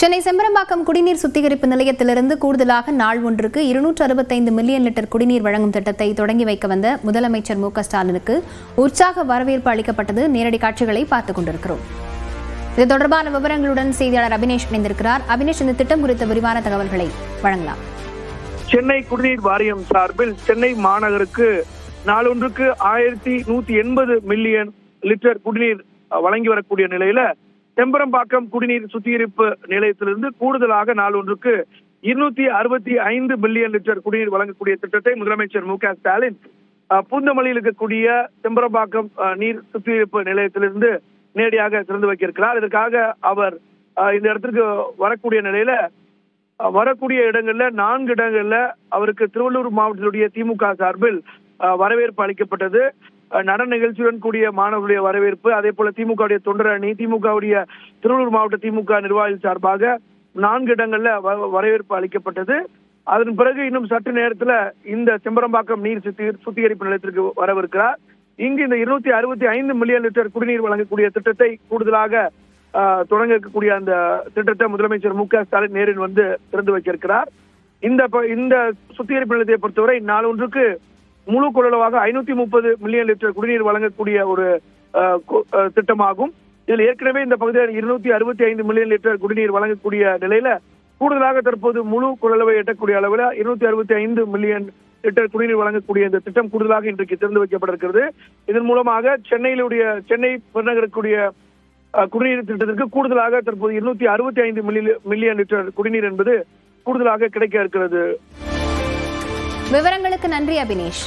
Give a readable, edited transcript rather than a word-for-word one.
சென்னை செம்பரம்பாக்கம் குடிநீர் சுத்திகரிப்பு நிலையத்திலிருந்து கூடுதலாக நாள் ஒன்றுக்கு 265 மில்லியன் லிட்டர் குடிநீர் வழங்கும் திட்டத்தை தொடங்கி வைக்க வந்த முதலமைச்சர் மு.க.ஸ்டாலினுக்கு உற்சாக வரவேற்பு அளிக்கப்பட்டது. நேரடி காட்சிகளை பார்த்துக் கொண்டிருக்கிறோம். இது தொடர்பான விவரங்களுடன் செய்தியாளர் அபினேஷ் இணைந்திருக்கிறார். அபினேஷ், இந்த திட்டம் குறித்த விரிவான தகவல்களை வழங்கலாம். சென்னை குடிநீர் வாரியம் சார்பில் சென்னை மாநகருக்கு நாளொன்றுக்கு 1180 மில்லியன் லிட்டர் குடிநீர் வழங்கி வரக்கூடிய நிலையில செம்பரம்பாக்கம் குடிநீர் சுத்திகரிப்பு நிலையத்திலிருந்து கூடுதலாக நாள் ஒன்றுக்கு 265 மில்லியன் லிட்டர் குடிநீர் வழங்கக்கூடிய திட்டத்தை முதலமைச்சர் மு.க.ஸ்டாலின் பூந்தமல்லியில் இருக்கக்கூடிய செம்பரம்பாக்கம் நீர் சுத்திகரிப்பு நிலையத்திலிருந்து நேரடியாக திறந்து வைக்கிறார். இதற்காக அவர் இந்த இடத்திற்கு வரக்கூடிய நிலையில வரக்கூடிய இடங்கள்ல 4 இடங்கள்ல அவருக்கு திருவள்ளூர் மாவட்டத்துடைய திமுக சார்பில் வரவேற்பு அளிக்கப்பட்டது. நடன நிகழ்ச்சியுடன் கூடிய மாணவர்களுடைய வரவேற்பு, அதே போல திமுகவுடைய தொண்டர் அணி, திமுகவுடைய திருவள்ளூர் மாவட்ட திமுக நிர்வாகிகள் சார்பாக 4 இடங்கள்ல வரவேற்பு அளிக்கப்பட்டது. அதன் பிறகு இன்னும் சற்று நேரத்துல இந்த செம்பரம்பாக்கம் நீர் சுத்திகரிப்பு நிலையத்திற்கு வரவிருக்கிறார். இங்கு இந்த 265 மில்லியன் லிட்டர் குடிநீர் வழங்கக்கூடிய திட்டத்தை கூடுதலாக தொடங்க இருக்கக்கூடிய அந்த திட்டத்தை முதலமைச்சர் மு.க.ஸ்டாலின் நேரில் வந்து திறந்து வைக்கிறார். இந்த சுத்திகரிப்பு நிலையத்தை பொறுத்தவரை நாள் ஒன்றுக்கு முழு கொள்ளளவாக 530 மில்லியன் லிட்டர் குடிநீர் வழங்கக்கூடிய ஒரு திட்டமாகும். இதில் ஏற்கனவே இந்த பகுதியில் 265 மில்லியன் லிட்டர் குடிநீர் வழங்கக்கூடிய நிலையில கூடுதலாக தற்போது முழு கொள்ளளவை எட்டக்கூடிய அளவில் 265 மில்லியன் லிட்டர் குடிநீர் வழங்கக்கூடிய இந்த திட்டம் கூடுதலாக இன்றைக்கு திறந்து வைக்கப்பட்டிருக்கிறது. இதன் மூலமாக சென்னை பெருநகரக்கூடிய குடிநீர் திட்டத்திற்கு கூடுதலாக தற்போது 265 மில்லியன் லிட்டர் குடிநீர் என்பது கூடுதலாக கிடைக்க இருக்கிறது. விவரங்களுக்கு நன்றி அபினேஷ்.